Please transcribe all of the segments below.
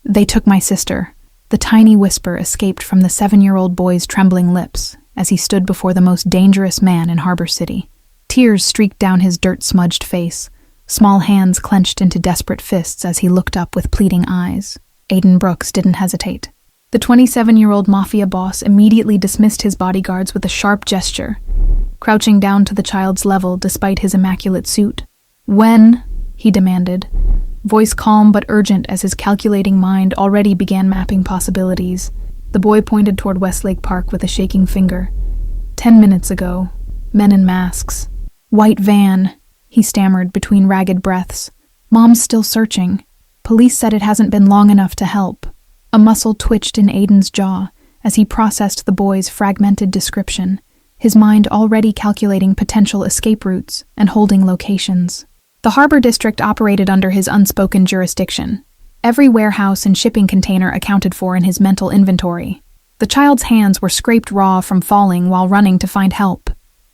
They took my sister. The tiny whisper escaped from the 7-year-old boy's trembling lips as he stood before the most dangerous man in Harbor City. Tears streaked down his dirt-smudged face. Small hands clenched into desperate fists as he looked up with pleading eyes. Aiden Brooks didn't hesitate. The 27-year-old Mafia boss immediately dismissed his bodyguards with a sharp gesture, crouching down to the child's level despite his immaculate suit. "When?" he demanded, voice calm but urgent as his calculating mind already began mapping possibilities. The boy pointed toward Westlake Park with a shaking finger. 10 minutes ago. Men in masks. White van," he stammered between ragged breaths. "Mom's still searching. Police said it hasn't been long enough to help." A muscle twitched in Aiden's jaw as he processed the boy's fragmented description, his mind already calculating potential escape routes and holding locations. The Harbor District operated under his unspoken jurisdiction, every warehouse and shipping container accounted for in his mental inventory. The child's hands were scraped raw from falling while running to find help,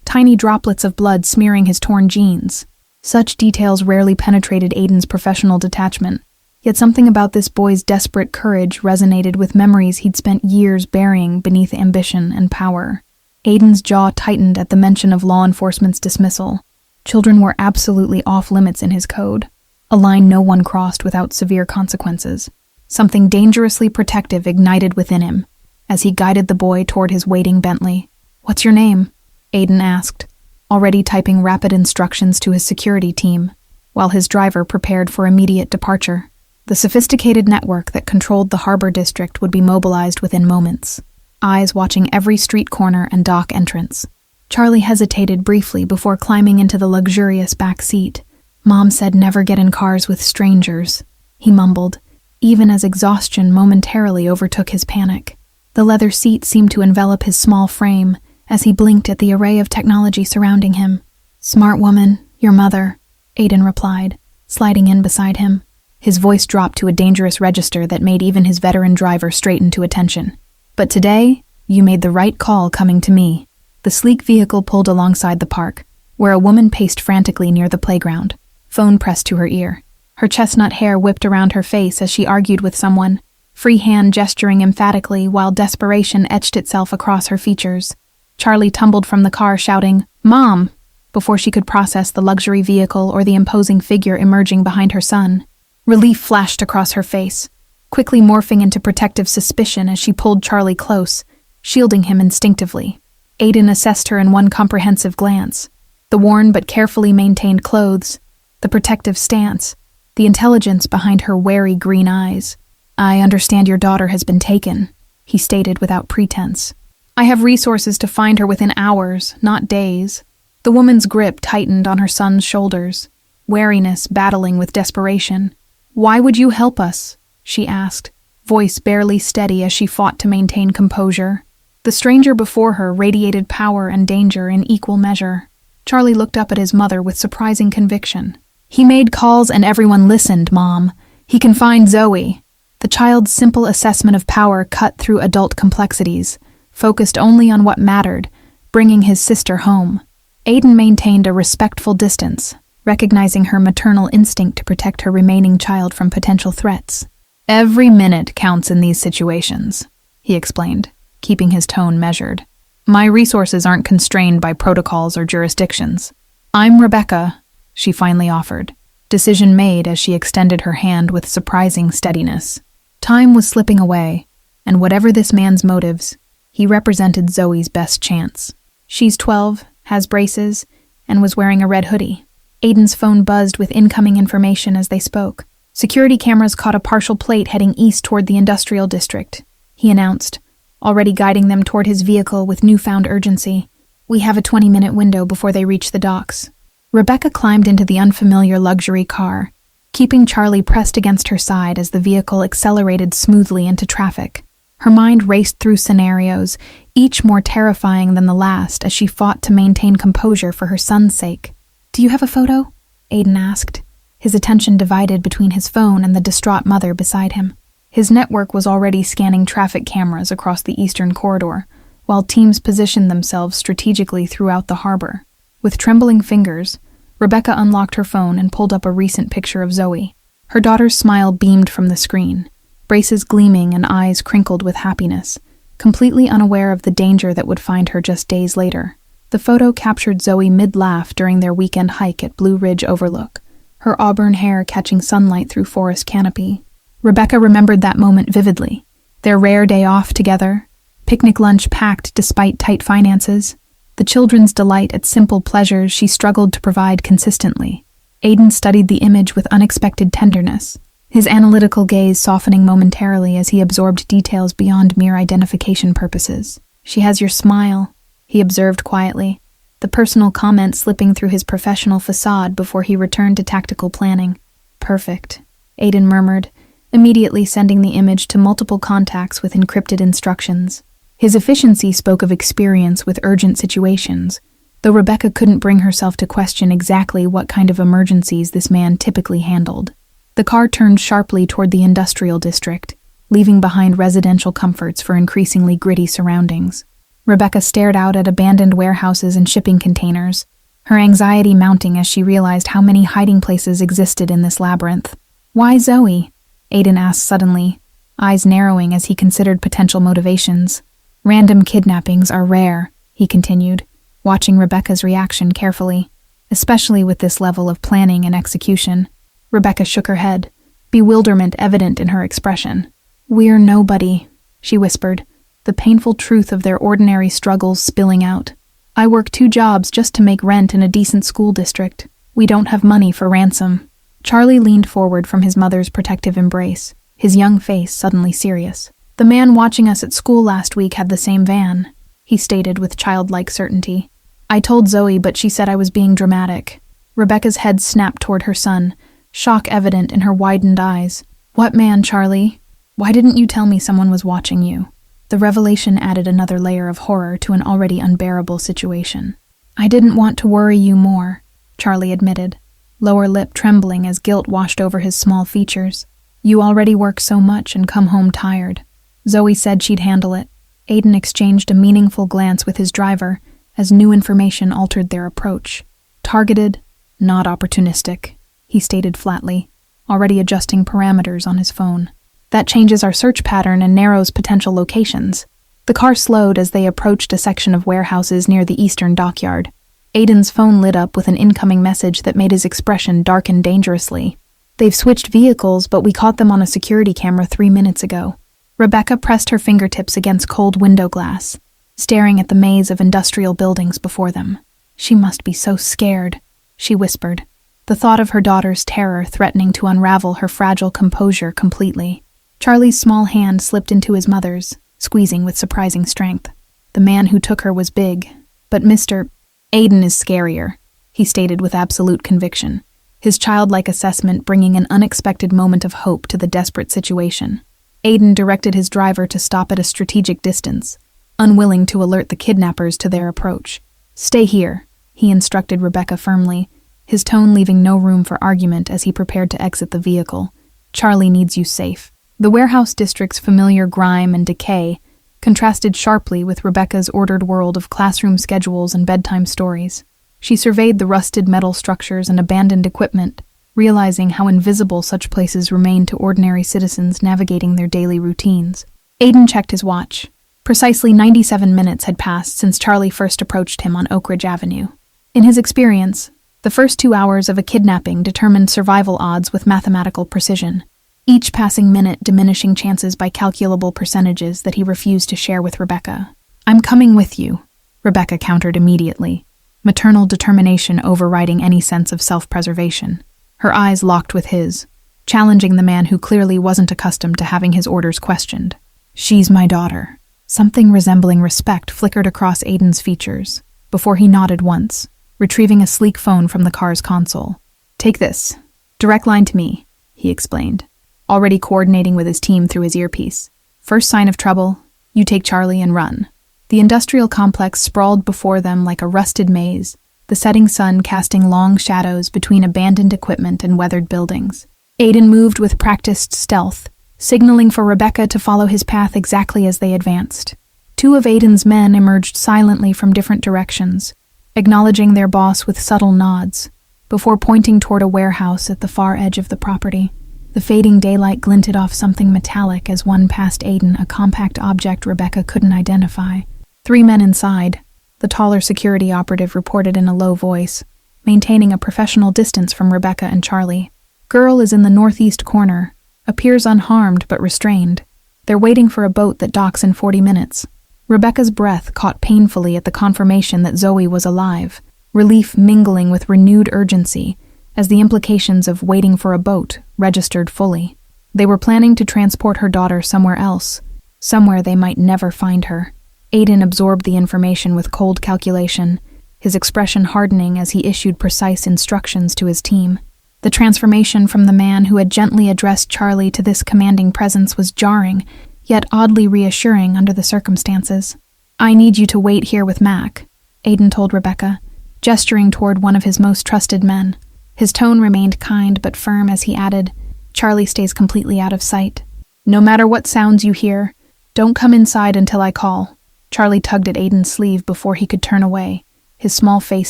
tiny droplets of blood smearing his torn jeans. Such details rarely penetrated Aiden's professional detachment, yet something about this boy's desperate courage resonated with memories he'd spent years burying beneath ambition and power. Aiden's jaw tightened at the mention of law enforcement's dismissal. Children were absolutely off-limits in his code, a line no one crossed without severe consequences. Something dangerously protective ignited within him as he guided the boy toward his waiting Bentley. "What's your name?" Aiden asked, already typing rapid instructions to his security team, while his driver prepared for immediate departure. The sophisticated network that controlled the Harbor District would be mobilized within moments, eyes watching every street corner and dock entrance. Charlie hesitated briefly before climbing into the luxurious back seat. "Mom said never get in cars with strangers," he mumbled, even as exhaustion momentarily overtook his panic. The leather seat seemed to envelop his small frame as he blinked at the array of technology surrounding him. "Smart woman, your mother," Aiden replied, sliding in beside him. His voice dropped to a dangerous register that made even his veteran driver straighten to attention. "But today, you made the right call coming to me." The sleek vehicle pulled alongside the park, where a woman paced frantically near the playground, phone pressed to her ear. Her chestnut hair whipped around her face as she argued with someone, free hand gesturing emphatically while desperation etched itself across her features. Charlie tumbled from the car shouting, "Mom!" before she could process the luxury vehicle or the imposing figure emerging behind her son. Relief flashed across her face, quickly morphing into protective suspicion as she pulled Charlie close, shielding him instinctively. Aiden assessed her in one comprehensive glance. The worn but carefully maintained clothes, the protective stance, the intelligence behind her wary green eyes. "I understand your daughter has been taken," he stated without pretense. "I have resources to find her within hours, not days." The woman's grip tightened on her son's shoulders, wariness battling with desperation. "Why would you help us?" she asked, voice barely steady as she fought to maintain composure. The stranger before her radiated power and danger in equal measure. Charlie looked up at his mother with surprising conviction. "He made calls and everyone listened, Mom. He can find Zoe." The child's simple assessment of power cut through adult complexities, focused only on what mattered, bringing his sister home. Aiden maintained a respectful distance, recognizing her maternal instinct to protect her remaining child from potential threats. "Every minute counts in these situations," he explained, keeping his tone measured. "My resources aren't constrained by protocols or jurisdictions. I'm Rebecca," she finally offered, decision made as she extended her hand with surprising steadiness. Time was slipping away, and whatever this man's motives, he represented Zoe's best chance. She's 12, has braces, and was wearing a red hoodie. Aiden's phone buzzed with incoming information as they spoke. Security cameras caught a partial plate heading east toward the industrial district, he announced, already guiding them toward his vehicle with newfound urgency. "We have a 20-minute window before they reach the docks." Rebecca climbed into the unfamiliar luxury car, keeping Charlie pressed against her side as the vehicle accelerated smoothly into traffic. Her mind raced through scenarios, each more terrifying than the last as she fought to maintain composure for her son's sake. "Do you have a photo?" Aiden asked, his attention divided between his phone and the distraught mother beside him. His network was already scanning traffic cameras across the eastern corridor, while teams positioned themselves strategically throughout the harbor. With trembling fingers, Rebecca unlocked her phone and pulled up a recent picture of Zoe. Her daughter's smile beamed from the screen, braces gleaming and eyes crinkled with happiness, completely unaware of the danger that would find her just days later. The photo captured Zoe mid-laugh during their weekend hike at Blue Ridge Overlook, her auburn hair catching sunlight through forest canopy. Rebecca remembered that moment vividly. Their rare day off together, picnic lunch packed despite tight finances, the children's delight at simple pleasures she struggled to provide consistently. Aiden studied the image with unexpected tenderness, his analytical gaze softening momentarily as he absorbed details beyond mere identification purposes. "She has your smile," he observed quietly, the personal comment slipping through his professional facade before he returned to tactical planning. "Perfect," Aiden murmured, immediately sending the image to multiple contacts with encrypted instructions. His efficiency spoke of experience with urgent situations, though Rebecca couldn't bring herself to question exactly what kind of emergencies this man typically handled. The car turned sharply toward the industrial district, leaving behind residential comforts for increasingly gritty surroundings. Rebecca stared out at abandoned warehouses and shipping containers, her anxiety mounting as she realized how many hiding places existed in this labyrinth. "Why Zoe?" Aiden asked suddenly, eyes narrowing as he considered potential motivations. "Random kidnappings are rare," he continued, watching Rebecca's reaction carefully, especially with this level of planning and execution. Rebecca shook her head, bewilderment evident in her expression. "We're nobody," she whispered, the painful truth of their ordinary struggles spilling out. "I work 2 jobs just to make rent in a decent school district. We don't have money for ransom." Charlie leaned forward from his mother's protective embrace, his young face suddenly serious. "The man watching us at school last week had the same van," he stated with childlike certainty. "I told Zoe, but she said I was being dramatic." Rebecca's head snapped toward her son, shock evident in her widened eyes. "What man, Charlie? Why didn't you tell me someone was watching you?" The revelation added another layer of horror to an already unbearable situation. "I didn't want to worry you more," Charlie admitted, lower lip trembling as guilt washed over his small features. "You already work so much and come home tired." Zoe said she'd handle it. Aiden exchanged a meaningful glance with his driver as new information altered their approach. "Targeted, not opportunistic," he stated flatly, already adjusting parameters on his phone. "That changes our search pattern and narrows potential locations." The car slowed as they approached a section of warehouses near the eastern dockyard. Aiden's phone lit up with an incoming message that made his expression darken dangerously. "They've switched vehicles, but we caught them on a security camera 3 minutes ago." Rebecca pressed her fingertips against cold window glass, staring at the maze of industrial buildings before them. "She must be so scared," she whispered, the thought of her daughter's terror threatening to unravel her fragile composure completely. Charlie's small hand slipped into his mother's, squeezing with surprising strength. "The man who took her was big, but Mr. Aiden is scarier," he stated with absolute conviction, his childlike assessment bringing an unexpected moment of hope to the desperate situation. Aiden directed his driver to stop at a strategic distance, unwilling to alert the kidnappers to their approach. "Stay here," he instructed Rebecca firmly, his tone leaving no room for argument as he prepared to exit the vehicle. "Charlie needs you safe." The warehouse district's familiar grime and decay contrasted sharply with Rebecca's ordered world of classroom schedules and bedtime stories. She surveyed the rusted metal structures and abandoned equipment, realizing how invisible such places remained to ordinary citizens navigating their daily routines. Aiden checked his watch. Precisely 97 minutes had passed since Charlie first approached him on Oak Ridge Avenue. In his experience, the first 2 hours of a kidnapping determined survival odds with mathematical precision, each passing minute diminishing chances by calculable percentages that he refused to share with Rebecca. "I'm coming with you," Rebecca countered immediately, maternal determination overriding any sense of self-preservation. Her eyes locked with his, challenging the man who clearly wasn't accustomed to having his orders questioned. "She's my daughter." Something resembling respect flickered across Aiden's features, before he nodded once, retrieving a sleek phone from the car's console. "Take this. Direct line to me," he explained, already coordinating with his team through his earpiece. "First sign of trouble, you take Charlie and run." The industrial complex sprawled before them like a rusted maze, the setting sun casting long shadows between abandoned equipment and weathered buildings. Aiden moved with practiced stealth, signaling for Rebecca to follow his path exactly as they advanced. 2 of Aiden's men emerged silently from different directions, acknowledging their boss with subtle nods, before pointing toward a warehouse at the far edge of the property. The fading daylight glinted off something metallic as one passed Aiden, a compact object Rebecca couldn't identify. 3 men inside, the taller security operative reported in a low voice, maintaining a professional distance from Rebecca and Charlie. Girl is in the northeast corner, appears unharmed but restrained. They're waiting for a boat that docks in 40 minutes. Rebecca's breath caught painfully at the confirmation that Zoe was alive, relief mingling with renewed urgency as the implications of waiting for a boat registered fully. They were planning to transport her daughter somewhere else, somewhere they might never find her. Aiden absorbed the information with cold calculation, his expression hardening as he issued precise instructions to his team. The transformation from the man who had gently addressed Charlie to this commanding presence was jarring, yet oddly reassuring under the circumstances. "I need you to wait here with Mac," Aiden told Rebecca, gesturing toward one of his most trusted men. His tone remained kind but firm as he added, "Charlie stays completely out of sight. No matter what sounds you hear, don't come inside until I call." Charlie tugged at Aiden's sleeve before he could turn away, his small face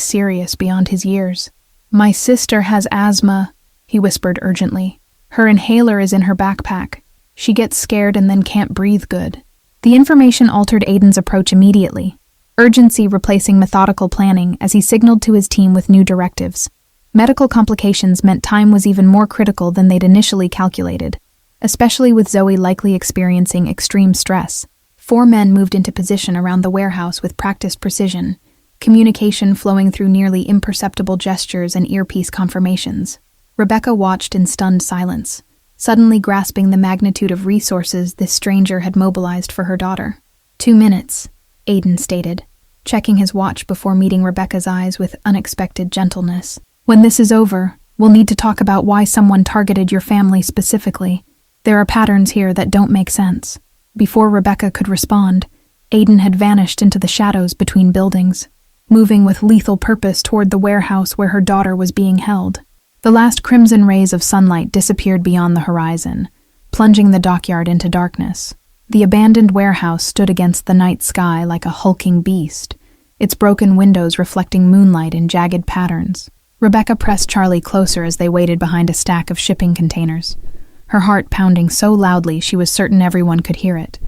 serious beyond his years. "My sister has asthma," he whispered urgently. "Her inhaler is in her backpack. She gets scared and then can't breathe good." The information altered Aiden's approach immediately, urgency replacing methodical planning as he signaled to his team with new directives. Medical complications meant time was even more critical than they'd initially calculated, especially with Zoe likely experiencing extreme stress. 4 men moved into position around the warehouse with practiced precision, communication flowing through nearly imperceptible gestures and earpiece confirmations. Rebecca watched in stunned silence, suddenly grasping the magnitude of resources this stranger had mobilized for her daughter. 2 minutes, Aiden stated, checking his watch before meeting Rebecca's eyes with unexpected gentleness. "When this is over, we'll need to talk about why someone targeted your family specifically. There are patterns here that don't make sense." Before Rebecca could respond, Aiden had vanished into the shadows between buildings, moving with lethal purpose toward the warehouse where her daughter was being held. The last crimson rays of sunlight disappeared beyond the horizon, plunging the dockyard into darkness. The abandoned warehouse stood against the night sky like a hulking beast, its broken windows reflecting moonlight in jagged patterns. Rebecca pressed Charlie closer as they waited behind a stack of shipping containers, her heart pounding so loudly she was certain everyone could hear it.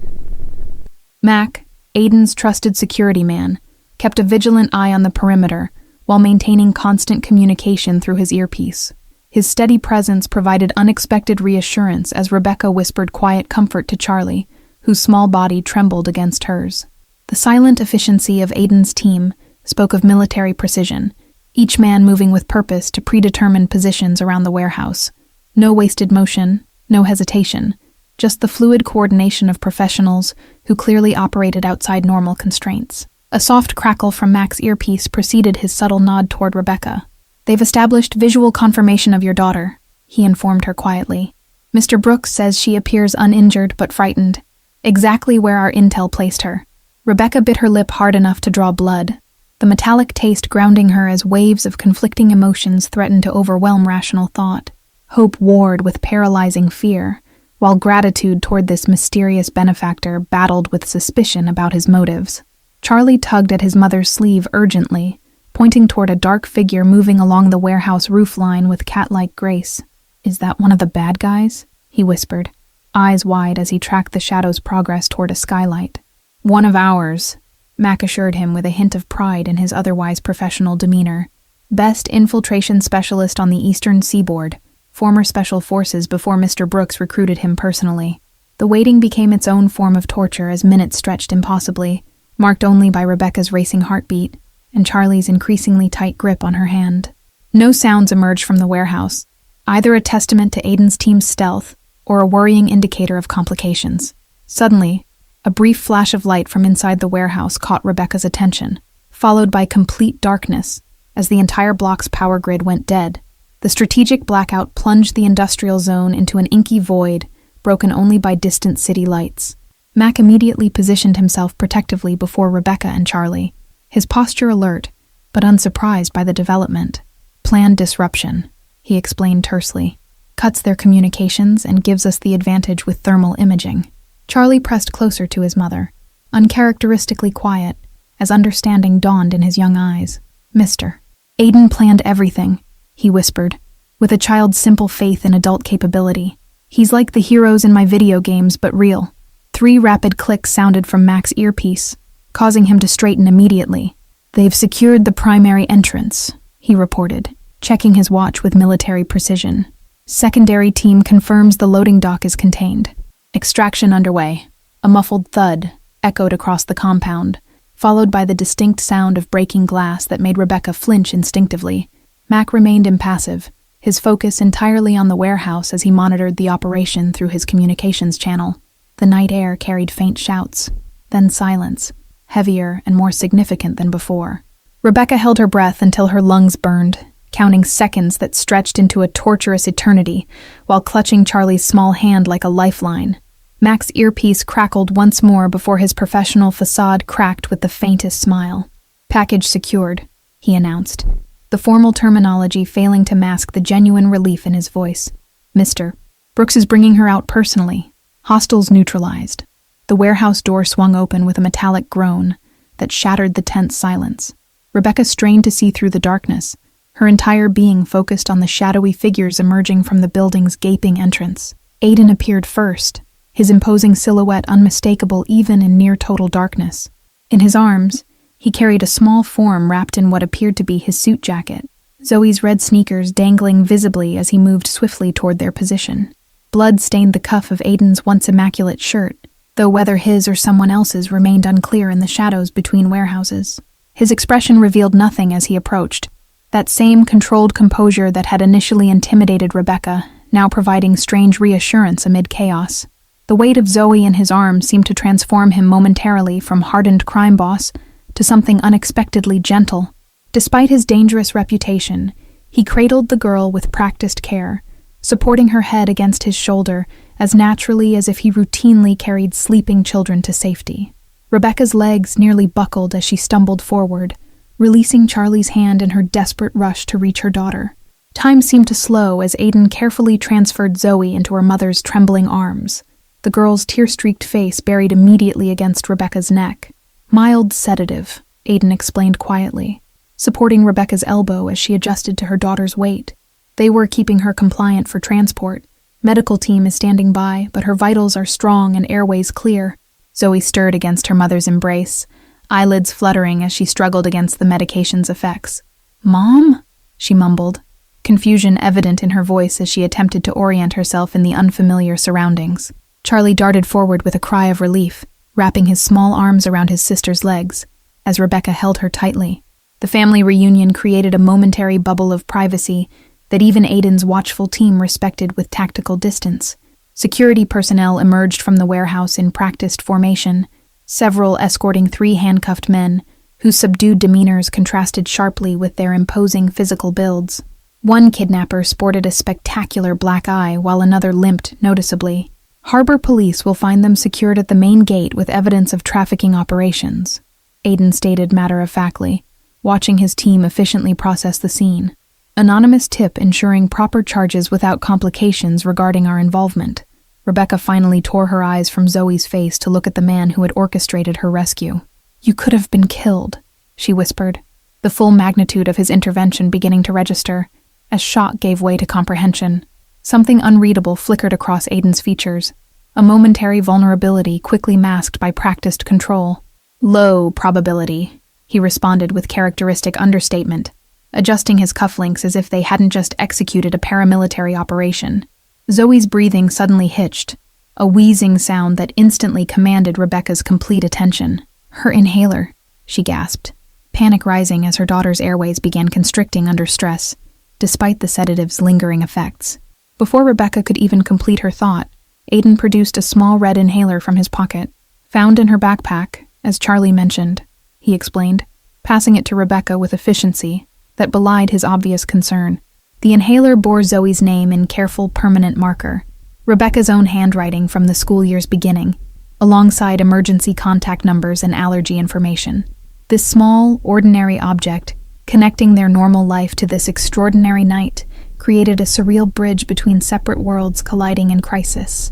Mac, Aiden's trusted security man, kept a vigilant eye on the perimeter while maintaining constant communication through his earpiece. His steady presence provided unexpected reassurance as Rebecca whispered quiet comfort to Charlie, whose small body trembled against hers. The silent efficiency of Aiden's team spoke of military precision, each man moving with purpose to predetermined positions around the warehouse. No wasted motion, no hesitation, just the fluid coordination of professionals who clearly operated outside normal constraints. A soft crackle from Mac's earpiece preceded his subtle nod toward Rebecca. "They've established visual confirmation of your daughter," he informed her quietly. "Mr. Brooks says she appears uninjured but frightened, exactly where our intel placed her." Rebecca bit her lip hard enough to draw blood, the metallic taste grounding her as waves of conflicting emotions threatened to overwhelm rational thought. Hope warred with paralyzing fear, while gratitude toward this mysterious benefactor battled with suspicion about his motives. Charlie tugged at his mother's sleeve urgently, pointing toward a dark figure moving along the warehouse roofline with cat-like grace. "Is that one of the bad guys?" he whispered, eyes wide as he tracked the shadow's progress toward a skylight. "One of ours," Mac assured him with a hint of pride in his otherwise professional demeanor. "Best infiltration specialist on the eastern seaboard, former special forces before Mr. Brooks recruited him personally." The waiting became its own form of torture as minutes stretched impossibly, marked only by Rebecca's racing heartbeat and Charlie's increasingly tight grip on her hand. No sounds emerged from the warehouse, either a testament to Aiden's team's stealth or a worrying indicator of complications. Suddenly, a brief flash of light from inside the warehouse caught Rebecca's attention, followed by complete darkness as the entire block's power grid went dead. The strategic blackout plunged the industrial zone into an inky void, broken only by distant city lights. Mac immediately positioned himself protectively before Rebecca and Charlie, his posture alert, but unsurprised by the development. "Planned disruption," he explained tersely. "Cuts their communications and gives us the advantage with thermal imaging." Charlie pressed closer to his mother, uncharacteristically quiet, as understanding dawned in his young eyes. "Mister, Aiden planned everything," he whispered, with a child's simple faith in adult capability. He's like the heroes in my video games, but real. 3 rapid clicks sounded from Mac's earpiece, causing him to straighten immediately. They've secured the primary entrance, he reported, checking his watch with military precision. Secondary team confirms the loading dock is contained. Extraction underway. A muffled thud echoed across the compound, followed by the distinct sound of breaking glass that made Rebecca flinch instinctively. Mac remained impassive, his focus entirely on the warehouse as he monitored the operation through his communications channel. The night air carried faint shouts, then silence, heavier and more significant than before. Rebecca held her breath until her lungs burned, counting seconds that stretched into a torturous eternity while clutching Charlie's small hand like a lifeline. Mac's earpiece crackled once more before his professional facade cracked with the faintest smile. "Package secured," he announced, the formal terminology failing to mask the genuine relief in his voice. "Mr. Brooks is bringing her out personally. Hostiles neutralized." The warehouse door swung open with a metallic groan that shattered the tense silence. Rebecca strained to see through the darkness, her entire being focused on the shadowy figures emerging from the building's gaping entrance. Aiden appeared first, his imposing silhouette unmistakable even in near-total darkness. In his arms, he carried a small form wrapped in what appeared to be his suit jacket, Zoe's red sneakers dangling visibly as he moved swiftly toward their position. Blood stained the cuff of Aiden's once immaculate shirt, though whether his or someone else's remained unclear in the shadows between warehouses. His expression revealed nothing as he approached, that same controlled composure that had initially intimidated Rebecca, now providing strange reassurance amid chaos. The weight of Zoe in his arms seemed to transform him momentarily from hardened crime boss to something unexpectedly gentle. Despite his dangerous reputation, he cradled the girl with practiced care, supporting her head against his shoulder as naturally as if he routinely carried sleeping children to safety. Rebecca's legs nearly buckled as she stumbled forward, releasing Charlie's hand in her desperate rush to reach her daughter. Time seemed to slow as Aiden carefully transferred Zoe into her mother's trembling arms, the girl's tear-streaked face buried immediately against Rebecca's neck. "Mild sedative," Aiden explained quietly, supporting Rebecca's elbow as she adjusted to her daughter's weight. "They were keeping her compliant for transport. Medical team is standing by, but her vitals are strong and airways clear." Zoe stirred against her mother's embrace, eyelids fluttering as she struggled against the medication's effects. "Mom?" she mumbled, confusion evident in her voice as she attempted to orient herself in the unfamiliar surroundings. Charlie darted forward with a cry of relief, wrapping his small arms around his sister's legs, as Rebecca held her tightly. The family reunion created a momentary bubble of privacy that even Aiden's watchful team respected with tactical distance. Security personnel emerged from the warehouse in practiced formation, several escorting 3 handcuffed men, whose subdued demeanors contrasted sharply with their imposing physical builds. One kidnapper sported a spectacular black eye while another limped noticeably. "Harbor police will find them secured at the main gate with evidence of trafficking operations," Aiden stated matter-of-factly, watching his team efficiently process the scene. "Anonymous tip ensuring proper charges without complications regarding our involvement." Rebecca finally tore her eyes from Zoe's face to look at the man who had orchestrated her rescue. "You could have been killed," she whispered, the full magnitude of his intervention beginning to register, as shock gave way to comprehension. Something unreadable flickered across Aiden's features, a momentary vulnerability quickly masked by practiced control. "Low probability," he responded with characteristic understatement, adjusting his cufflinks as if they hadn't just executed a paramilitary operation. Zoe's breathing suddenly hitched, a wheezing sound that instantly commanded Rebecca's complete attention. "Her inhaler," she gasped, panic rising as her daughter's airways began constricting under stress, despite the sedative's lingering effects. Before Rebecca could even complete her thought, Aiden produced a small red inhaler from his pocket. "Found in her backpack, as Charlie mentioned," he explained, passing it to Rebecca with efficiency that belied his obvious concern. The inhaler bore Zoe's name in careful permanent marker, Rebecca's own handwriting from the school year's beginning, alongside emergency contact numbers and allergy information. This small, ordinary object, connecting their normal life to this extraordinary night, created a surreal bridge between separate worlds colliding in crisis.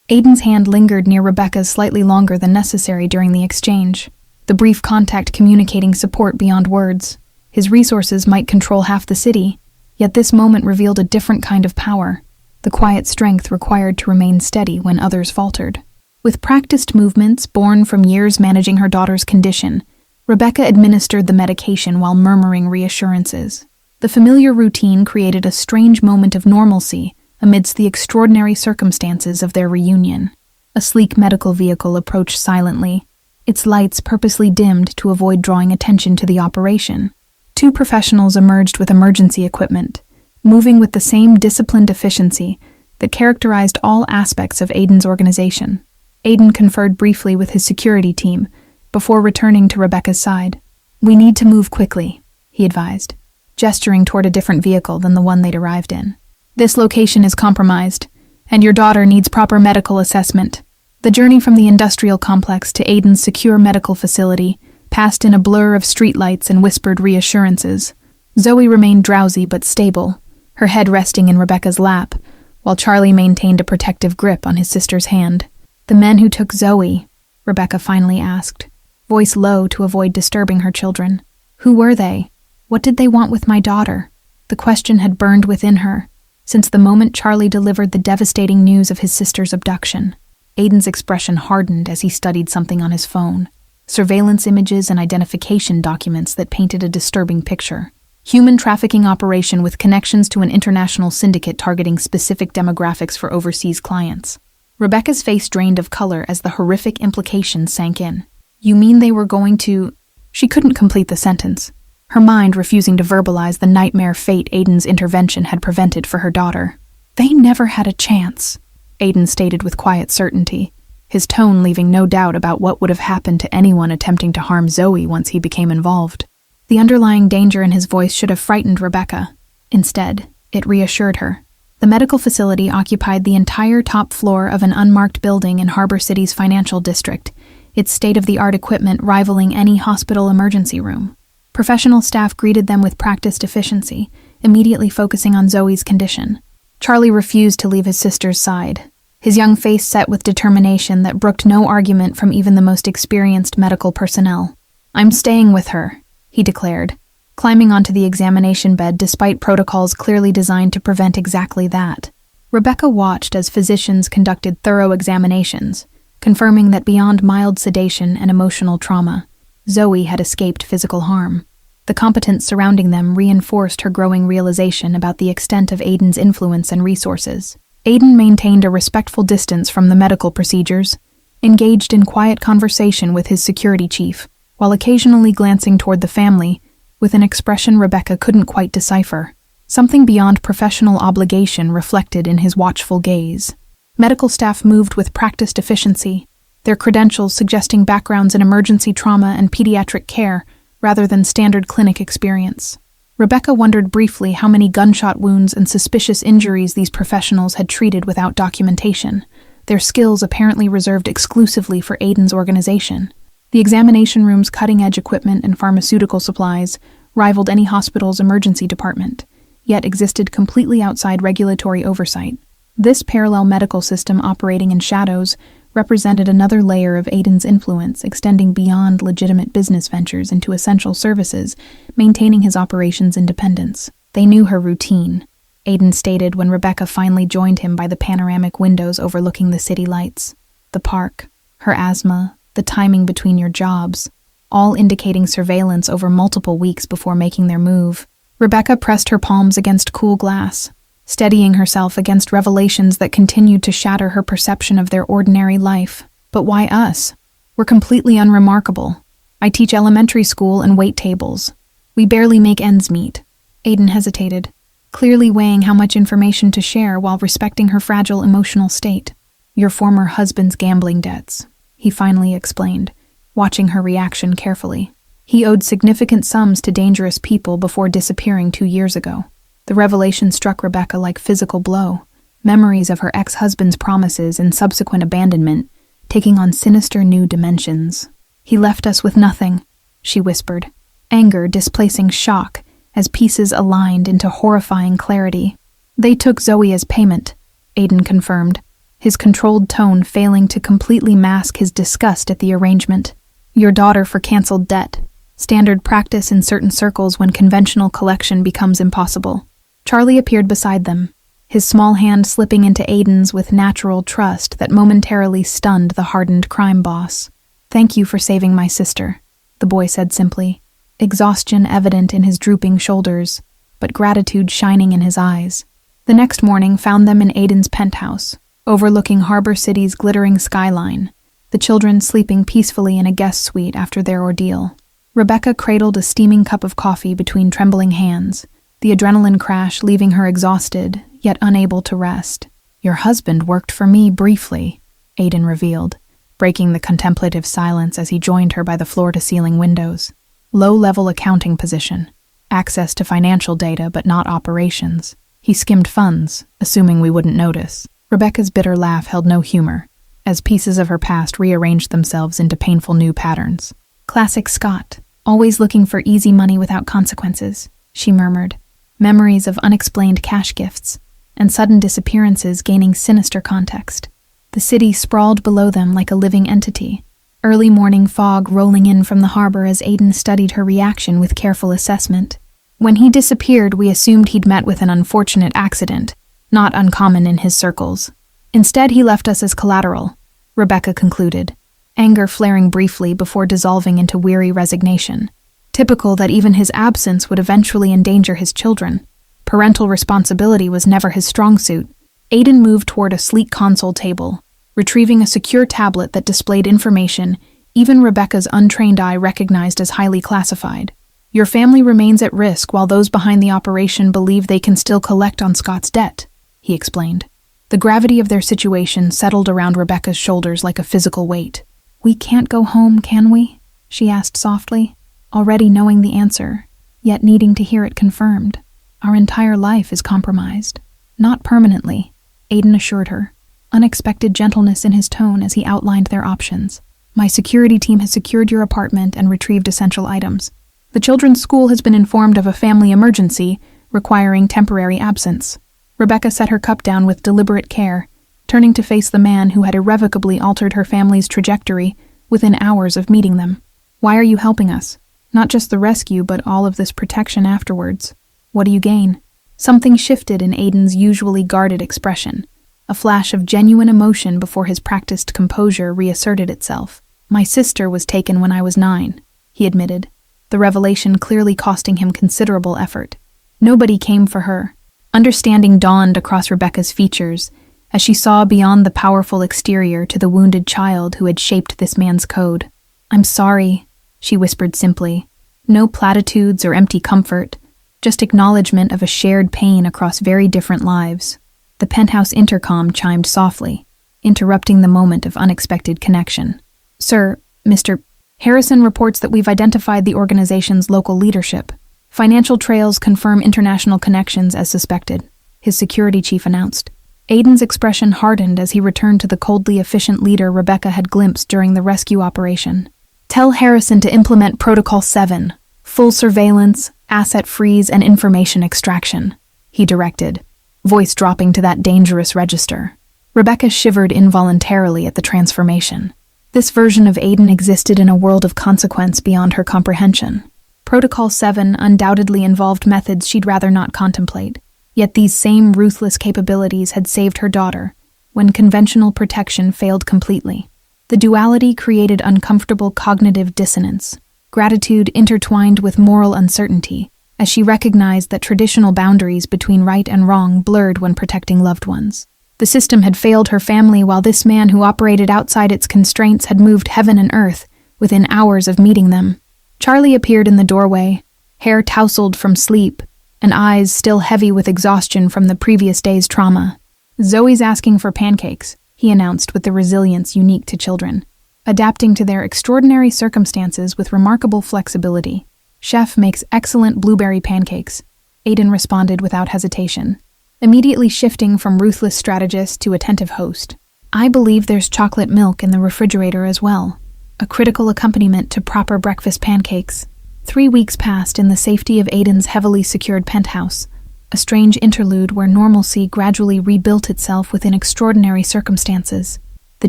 Aiden's hand lingered near Rebecca's slightly longer than necessary during the exchange, the brief contact communicating support beyond words. His resources might control half the city, yet this moment revealed a different kind of power, the quiet strength required to remain steady when others faltered. With practiced movements born from years managing her daughter's condition, Rebecca administered the medication while murmuring reassurances. The familiar routine created a strange moment of normalcy amidst the extraordinary circumstances of their reunion. A sleek medical vehicle approached silently, its lights purposely dimmed to avoid drawing attention to the operation. Two professionals emerged with emergency equipment, moving with the same disciplined efficiency that characterized all aspects of Aiden's organization. Aiden conferred briefly with his security team before returning to Rebecca's side. "We need to move quickly," he advised, gesturing toward a different vehicle than the one they'd arrived in. "This location is compromised, and your daughter needs proper medical assessment." The journey from the industrial complex to Aiden's secure medical facility passed in a blur of streetlights and whispered reassurances. Zoe remained drowsy but stable, her head resting in Rebecca's lap, while Charlie maintained a protective grip on his sister's hand. "The men who took Zoe," Rebecca finally asked, voice low to avoid disturbing her children. "Who were they? What did they want with my daughter?" The question had burned within her since the moment Charlie delivered the devastating news of his sister's abduction. Aiden's expression hardened as he studied something on his phone. Surveillance images and identification documents that painted a disturbing picture. Human trafficking operation with connections to an international syndicate targeting specific demographics for overseas clients. Rebecca's face drained of color as the horrific implications sank in. "You mean they were going to—" She couldn't complete the sentence, her mind refusing to verbalize the nightmare fate Aiden's intervention had prevented for her daughter. "They never had a chance," Aiden stated with quiet certainty, his tone leaving no doubt about what would have happened to anyone attempting to harm Zoe once he became involved. The underlying danger in his voice should have frightened Rebecca. Instead, it reassured her. The medical facility occupied the entire top floor of an unmarked building in Harbor City's financial district, its state-of-the-art equipment rivaling any hospital emergency room. Professional staff greeted them with practiced efficiency, immediately focusing on Zoe's condition. Charlie refused to leave his sister's side, his young face set with determination that brooked no argument from even the most experienced medical personnel. "I'm staying with her," he declared, climbing onto the examination bed despite protocols clearly designed to prevent exactly that. Rebecca watched as physicians conducted thorough examinations, confirming that beyond mild sedation and emotional trauma, Zoe had escaped physical harm. The competence surrounding them reinforced her growing realization about the extent of Aiden's influence and resources. Aiden maintained a respectful distance from the medical procedures, engaged in quiet conversation with his security chief, while occasionally glancing toward the family with an expression Rebecca couldn't quite decipher. Something beyond professional obligation reflected in his watchful gaze. Medical staff moved with practiced efficiency, their credentials suggesting backgrounds in emergency trauma and pediatric care rather than standard clinic experience. Rebecca wondered briefly how many gunshot wounds and suspicious injuries these professionals had treated without documentation, their skills apparently reserved exclusively for Aiden's organization. The examination room's cutting-edge equipment and pharmaceutical supplies rivaled any hospital's emergency department, yet existed completely outside regulatory oversight. This parallel medical system operating in shadows represented another layer of Aiden's influence extending beyond legitimate business ventures into essential services, maintaining his operations' independence. "They knew her routine," Aiden stated when Rebecca finally joined him by the panoramic windows overlooking the city lights. "The park, her asthma, the timing between your jobs, all indicating surveillance over multiple weeks before making their move." Rebecca pressed her palms against cool glass, steadying herself against revelations that continued to shatter her perception of their ordinary life. "But why us? We're completely unremarkable. I teach elementary school and wait tables. We barely make ends meet." Aiden hesitated, clearly weighing how much information to share while respecting her fragile emotional state. "Your former husband's gambling debts," he finally explained, watching her reaction carefully. "He owed significant sums to dangerous people before disappearing 2 years ago." The revelation struck Rebecca like physical blow, memories of her ex-husband's promises and subsequent abandonment taking on sinister new dimensions. "He left us with nothing," she whispered, anger displacing shock as pieces aligned into horrifying clarity. "They took Zoe as payment," Aiden confirmed, his controlled tone failing to completely mask his disgust at the arrangement. "Your daughter for canceled debt. Standard practice in certain circles when conventional collection becomes impossible." Charlie appeared beside them, his small hand slipping into Aiden's with natural trust that momentarily stunned the hardened crime boss. "Thank you for saving my sister," the boy said simply, exhaustion evident in his drooping shoulders, but gratitude shining in his eyes. The next morning found them in Aiden's penthouse, overlooking Harbor City's glittering skyline, the children sleeping peacefully in a guest suite after their ordeal. Rebecca cradled a steaming cup of coffee between trembling hands, the adrenaline crash leaving her exhausted, yet unable to rest. "Your husband worked for me briefly," Aiden revealed, breaking the contemplative silence as he joined her by the floor-to-ceiling windows. Low-level accounting position, access to financial data but not operations. He skimmed funds, assuming we wouldn't notice. Rebecca's bitter laugh held no humor, as pieces of her past rearranged themselves into painful new patterns. "Classic Scott, always looking for easy money without consequences," she murmured, memories of unexplained cash gifts and sudden disappearances gaining sinister context. The city sprawled below them like a living entity, early morning fog rolling in from the harbor as Aiden studied her reaction with careful assessment. "When he disappeared, we assumed he'd met with an unfortunate accident, not uncommon in his circles. Instead, he left us as collateral," Rebecca concluded, anger flaring briefly before dissolving into weary resignation. Typical that even his absence would eventually endanger his children. Parental responsibility was never his strong suit. Aiden moved toward a sleek console table, retrieving a secure tablet that displayed information even Rebecca's untrained eye recognized as highly classified. "Your family remains at risk while those behind the operation believe they can still collect on Scott's debt," he explained. The gravity of their situation settled around Rebecca's shoulders like a physical weight. "We can't go home, can we?" she asked softly, already knowing the answer, yet needing to hear it confirmed. "Our entire life is compromised." "Not permanently," Aiden assured her, unexpected gentleness in his tone as he outlined their options. "My security team has secured your apartment and retrieved essential items. The children's school has been informed of a family emergency requiring temporary absence." Rebecca set her cup down with deliberate care, turning to face the man who had irrevocably altered her family's trajectory within hours of meeting them. "Why are you helping us? Not just the rescue, but all of this protection afterwards. What do you gain?" Something shifted in Aiden's usually guarded expression, a flash of genuine emotion before his practiced composure reasserted itself. "My sister was taken when I was 9, he admitted, the revelation clearly costing him considerable effort. Nobody came for her. Understanding dawned across Rebecca's features as she saw beyond the powerful exterior to the wounded child who had shaped this man's code. "I'm sorry," she whispered simply. No platitudes or empty comfort, just acknowledgement of a shared pain across very different lives. The penthouse intercom chimed softly, interrupting the moment of unexpected connection. "Sir, Mr. Harrison reports that we've identified the organization's local leadership. Financial trails confirm international connections as suspected," his security chief announced. Aiden's expression hardened as he returned to the coldly efficient leader Rebecca had glimpsed during the rescue operation. "Tell Harrison to implement Protocol 7, full surveillance, asset freeze, and information extraction," he directed, voice dropping to that dangerous register. Rebecca shivered involuntarily at the transformation. This version of Aiden existed in a world of consequence beyond her comprehension. Protocol 7 undoubtedly involved methods she'd rather not contemplate, yet these same ruthless capabilities had saved her daughter when conventional protection failed completely. The duality created uncomfortable cognitive dissonance, gratitude intertwined with moral uncertainty, as she recognized that traditional boundaries between right and wrong blurred when protecting loved ones. The system had failed her family while this man who operated outside its constraints had moved heaven and earth within hours of meeting them. Charlie appeared in the doorway, hair tousled from sleep, and eyes still heavy with exhaustion from the previous day's trauma. "Zoe's asking for pancakes," he announced with the resilience unique to children, adapting to their extraordinary circumstances with remarkable flexibility. "Chef makes excellent blueberry pancakes," Aiden responded without hesitation, immediately shifting from ruthless strategist to attentive host. "I believe there's chocolate milk in the refrigerator as well, a critical accompaniment to proper breakfast pancakes." 3 weeks passed in the safety of Aiden's heavily secured penthouse, a strange interlude where normalcy gradually rebuilt itself within extraordinary circumstances. The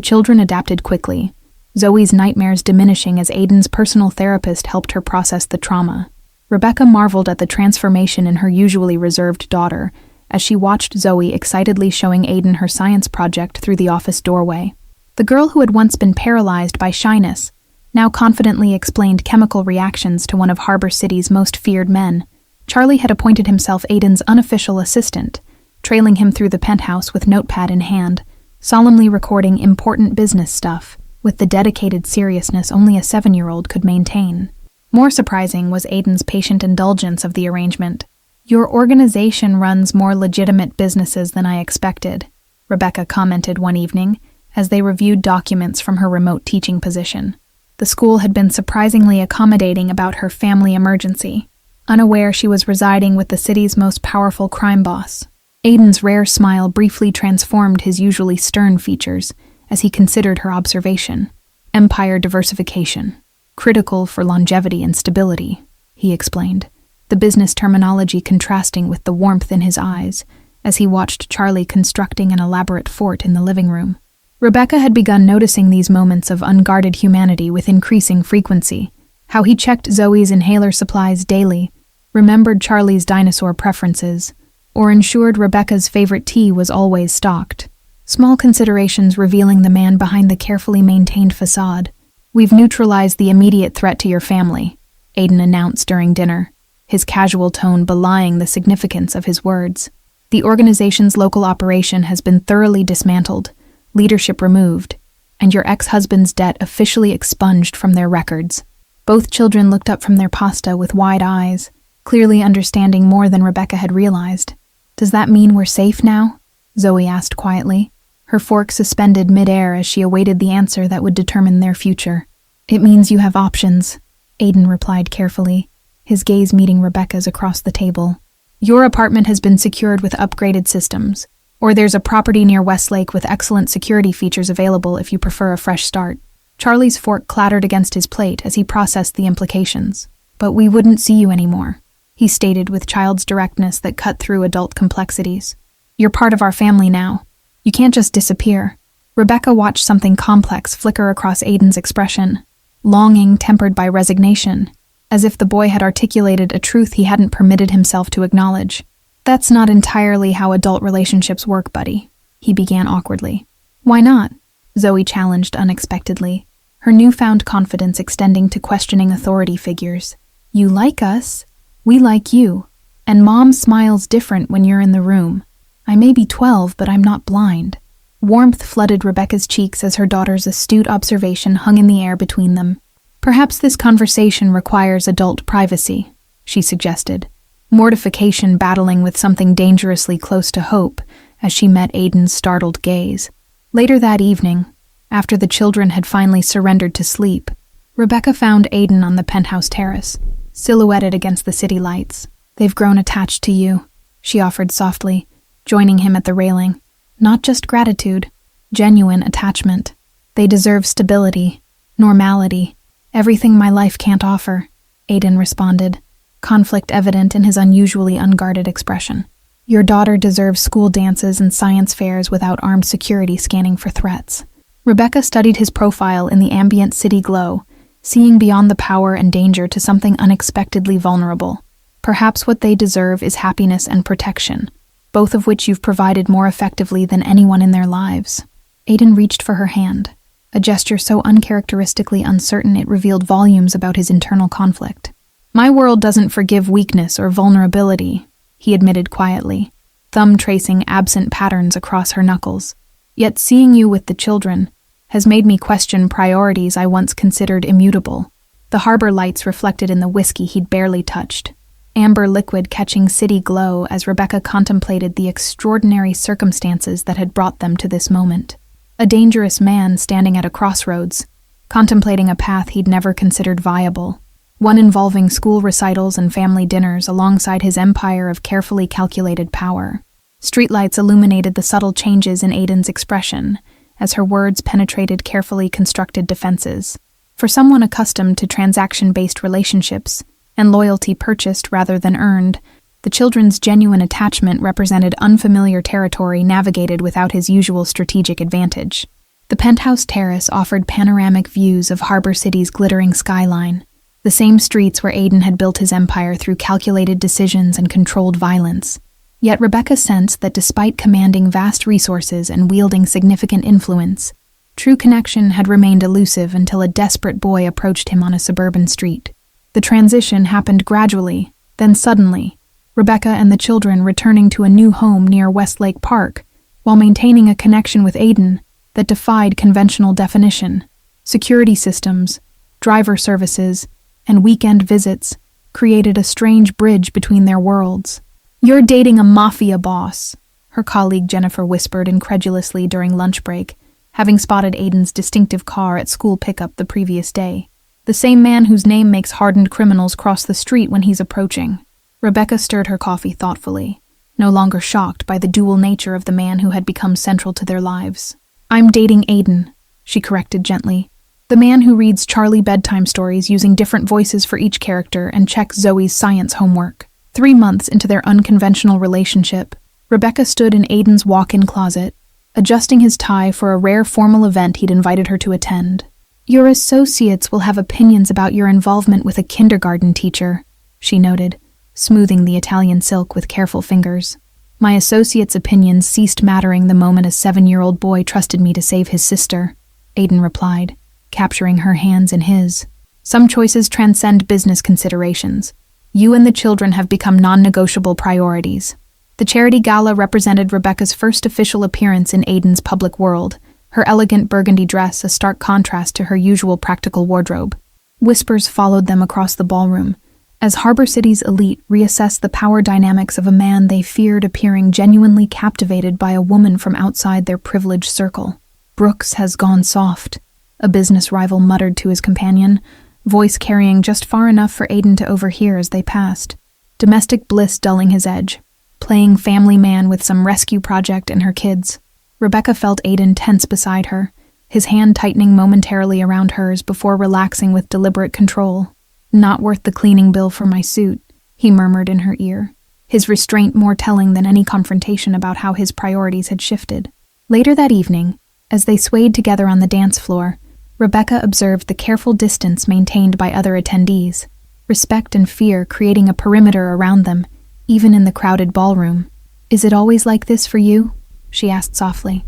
children adapted quickly, Zoe's nightmares diminishing as Aiden's personal therapist helped her process the trauma. Rebecca marveled at the transformation in her usually reserved daughter as she watched Zoe excitedly showing Aiden her science project through the office doorway. The girl who had once been paralyzed by shyness now confidently explained chemical reactions to one of Harbor City's most feared men. Charlie had appointed himself Aiden's unofficial assistant, trailing him through the penthouse with notepad in hand, solemnly recording important business stuff with the dedicated seriousness only a 7-year-old could maintain. More surprising was Aiden's patient indulgence of the arrangement. "Your organization runs more legitimate businesses than I expected," Rebecca commented one evening as they reviewed documents from her remote teaching position. The school had been surprisingly accommodating about her family emergency, unaware she was residing with the city's most powerful crime boss. Aiden's rare smile briefly transformed his usually stern features as he considered her observation. "Empire diversification. Critical for longevity and stability," he explained, the business terminology contrasting with the warmth in his eyes as he watched Charlie constructing an elaborate fort in the living room. Rebecca had begun noticing these moments of unguarded humanity with increasing frequency. How he checked Zoe's inhaler supplies daily, remembered Charlie's dinosaur preferences, or ensured Rebecca's favorite tea was always stocked. Small considerations revealing the man behind the carefully maintained facade. "We've neutralized the immediate threat to your family," Aiden announced during dinner, his casual tone belying the significance of his words. "The organization's local operation has been thoroughly dismantled, leadership removed, and your ex-husband's debt officially expunged from their records." Both children looked up from their pasta with wide eyes, clearly understanding more than Rebecca had realized. "Does that mean we're safe now?" Zoe asked quietly, her fork suspended mid-air as she awaited the answer that would determine their future. "It means you have options," Aiden replied carefully, his gaze meeting Rebecca's across the table. "Your apartment has been secured with upgraded systems, or there's a property near Westlake with excellent security features available if you prefer a fresh start." Charlie's fork clattered against his plate as he processed the implications. "But we wouldn't see you anymore," he stated with child's directness that cut through adult complexities. "You're part of our family now. You can't just disappear." Rebecca watched something complex flicker across Aiden's expression, longing tempered by resignation, as if the boy had articulated a truth he hadn't permitted himself to acknowledge. "That's not entirely how adult relationships work, buddy," he began awkwardly. "Why not?" Zoe challenged unexpectedly, her newfound confidence extending to questioning authority figures. "You like us, we like you, and Mom smiles different when you're in the room. I may be 12, but I'm not blind." Warmth flooded Rebecca's cheeks as her daughter's astute observation hung in the air between them. "Perhaps this conversation requires adult privacy," she suggested, mortification battling with something dangerously close to hope as she met Aiden's startled gaze. Later that evening, after the children had finally surrendered to sleep, Rebecca found Aiden on the penthouse terrace, silhouetted against the city lights. "They've grown attached to you," she offered softly, joining him at the railing. "Not just gratitude, genuine attachment. They deserve stability, normality, everything my life can't offer," Aiden responded, conflict evident in his unusually unguarded expression. "Your daughter deserves school dances and science fairs without armed security scanning for threats." Rebecca studied his profile in the ambient city glow, seeing beyond the power and danger to something unexpectedly vulnerable. "Perhaps what they deserve is happiness and protection, both of which you've provided more effectively than anyone in their lives." Aiden reached for her hand, a gesture so uncharacteristically uncertain it revealed volumes about his internal conflict. "My world doesn't forgive weakness or vulnerability," he admitted quietly, thumb tracing absent patterns across her knuckles. "Yet seeing you with the children has made me question priorities I once considered immutable." The harbor lights reflected in the whiskey he'd barely touched, amber liquid catching city glow as Rebecca contemplated the extraordinary circumstances that had brought them to this moment. A dangerous man standing at a crossroads, contemplating a path he'd never considered viable, one involving school recitals and family dinners alongside his empire of carefully calculated power. Streetlights illuminated the subtle changes in Aiden's expression as her words penetrated carefully constructed defenses. For someone accustomed to transaction-based relationships and loyalty purchased rather than earned, the children's genuine attachment represented unfamiliar territory navigated without his usual strategic advantage. The penthouse terrace offered panoramic views of Harbor City's glittering skyline, the same streets where Aiden had built his empire through calculated decisions and controlled violence. Yet Rebecca sensed that despite commanding vast resources and wielding significant influence, true connection had remained elusive until a desperate boy approached him on a suburban street. The transition happened gradually, then suddenly, Rebecca and the children returning to a new home near Westlake Park, while maintaining a connection with Aiden that defied conventional definition. Security systems, driver services, and weekend visits created a strange bridge between their worlds. "You're dating a mafia boss," her colleague Jennifer whispered incredulously during lunch break, having spotted Aiden's distinctive car at school pickup the previous day. "The same man whose name makes hardened criminals cross the street when he's approaching." Rebecca stirred her coffee thoughtfully, no longer shocked by the dual nature of the man who had become central to their lives. "I'm dating Aiden," she corrected gently. "The man who reads Charlie bedtime stories using different voices for each character and checks Zoe's science homework." 3 months into their unconventional relationship, Rebecca stood in Aiden's walk-in closet, adjusting his tie for a rare formal event he'd invited her to attend. "Your associates will have opinions about your involvement with a kindergarten teacher," she noted, smoothing the Italian silk with careful fingers. "My associates' opinions ceased mattering the moment a 7-year-old boy trusted me to save his sister," Aiden replied, capturing her hands in his. "Some choices transcend business considerations. You and the children have become non-negotiable priorities." The charity gala represented Rebecca's first official appearance in Aiden's public world, her elegant burgundy dress a stark contrast to her usual practical wardrobe. Whispers followed them across the ballroom, as Harbor City's elite reassessed the power dynamics of a man they feared appearing genuinely captivated by a woman from outside their privileged circle. "Brooks has gone soft," a business rival muttered to his companion, voice carrying just far enough for Aiden to overhear as they passed. Domestic bliss dulling his edge, playing family man with some rescue project and her kids. Rebecca felt Aiden tense beside her, his hand tightening momentarily around hers before relaxing with deliberate control. "Not worth the cleaning bill for my suit," he murmured in her ear, his restraint more telling than any confrontation about how his priorities had shifted. Later that evening, as they swayed together on the dance floor, Rebecca observed the careful distance maintained by other attendees, respect and fear creating a perimeter around them, even in the crowded ballroom. "Is it always like this for you?" she asked softly.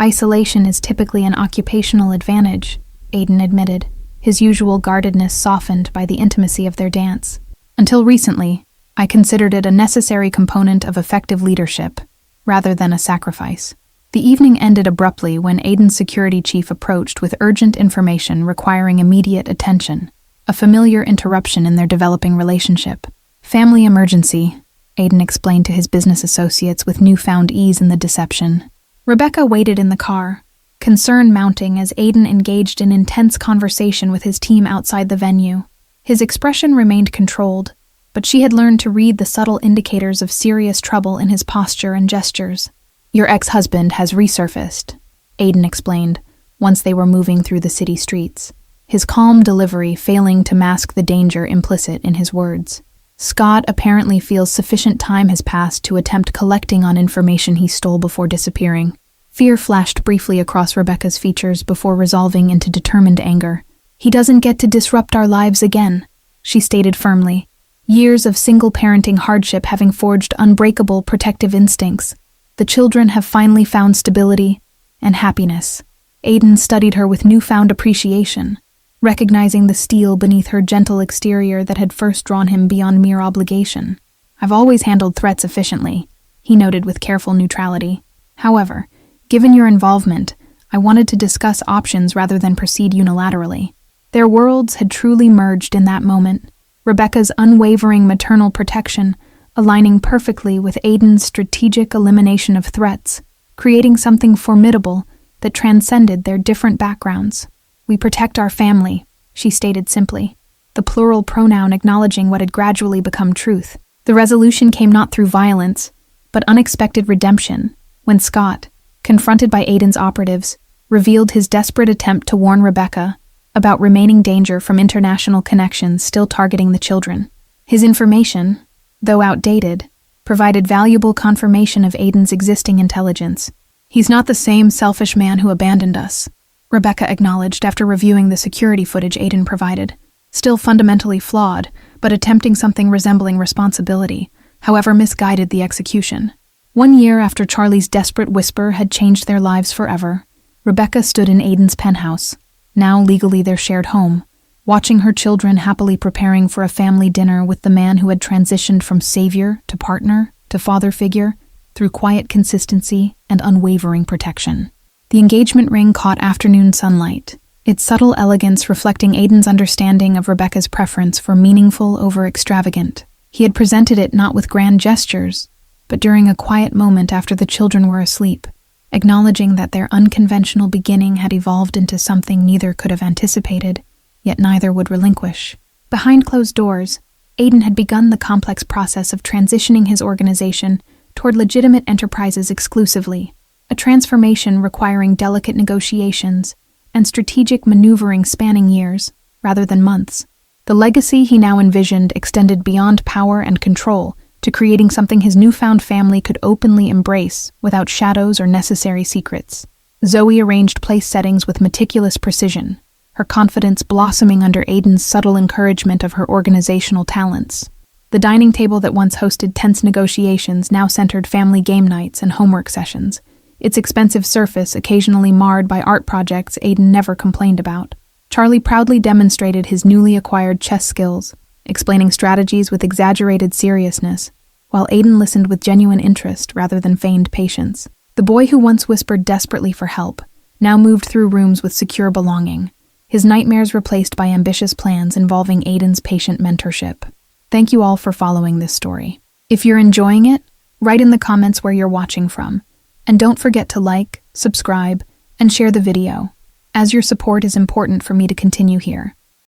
"Isolation is typically an occupational advantage," Aiden admitted, his usual guardedness softened by the intimacy of their dance. "Until recently, I considered it a necessary component of effective leadership, rather than a sacrifice." The evening ended abruptly when Aiden's security chief approached with urgent information requiring immediate attention, a familiar interruption in their developing relationship. "Family emergency," Aiden explained to his business associates with newfound ease in the deception. Rebecca waited in the car, concern mounting as Aiden engaged in intense conversation with his team outside the venue. His expression remained controlled, but she had learned to read the subtle indicators of serious trouble in his posture and gestures. "Your ex-husband has resurfaced," Aiden explained, once they were moving through the city streets, his calm delivery failing to mask the danger implicit in his words. "Scott apparently feels sufficient time has passed to attempt collecting on information he stole before disappearing." Fear flashed briefly across Rebecca's features before resolving into determined anger. "He doesn't get to disrupt our lives again," she stated firmly, years of single-parenting hardship having forged unbreakable protective instincts. "The children have finally found stability and happiness." Aiden studied her with newfound appreciation, recognizing the steel beneath her gentle exterior that had first drawn him beyond mere obligation. "I've always handled threats efficiently," he noted with careful neutrality. "However, given your involvement, I wanted to discuss options rather than proceed unilaterally." Their worlds had truly merged in that moment, Rebecca's unwavering maternal protection aligning perfectly with Aiden's strategic elimination of threats, creating something formidable that transcended their different backgrounds. "We protect our family," she stated simply, the plural pronoun acknowledging what had gradually become truth. The resolution came not through violence, but unexpected redemption, when Scott, confronted by Aiden's operatives, revealed his desperate attempt to warn Rebecca about remaining danger from international connections still targeting the children. His information, though outdated, provided valuable confirmation of Aiden's existing intelligence. "He's not the same selfish man who abandoned us," Rebecca acknowledged after reviewing the security footage Aiden provided. "Still fundamentally flawed, but attempting something resembling responsibility, however misguided the execution. 1 year after Charlie's desperate whisper had changed their lives forever, Rebecca stood in Aiden's penthouse, now legally their shared home, watching her children happily preparing for a family dinner with the man who had transitioned from savior to partner to father figure through quiet consistency and unwavering protection. The engagement ring caught afternoon sunlight, its subtle elegance reflecting Aiden's understanding of Rebecca's preference for meaningful over extravagant. He had presented it not with grand gestures, but during a quiet moment after the children were asleep, acknowledging that their unconventional beginning had evolved into something neither could have anticipated, yet neither would relinquish. Behind closed doors, Aiden had begun the complex process of transitioning his organization toward legitimate enterprises exclusively, a transformation requiring delicate negotiations and strategic maneuvering spanning years, rather than months. The legacy he now envisioned extended beyond power and control to creating something his newfound family could openly embrace without shadows or necessary secrets. Zoe arranged place settings with meticulous precision, her confidence blossoming under Aiden's subtle encouragement of her organizational talents. The dining table that once hosted tense negotiations now centered family game nights and homework sessions, its expensive surface occasionally marred by art projects Aiden never complained about. Charlie proudly demonstrated his newly acquired chess skills, explaining strategies with exaggerated seriousness, while Aiden listened with genuine interest rather than feigned patience. The boy who once whispered desperately for help now moved through rooms with secure belonging, his nightmares replaced by ambitious plans involving Aiden's patient mentorship. Thank you all for following this story. If you're enjoying it, write in the comments where you're watching from. And don't forget to like, subscribe, and share the video, as your support is important for me to continue here.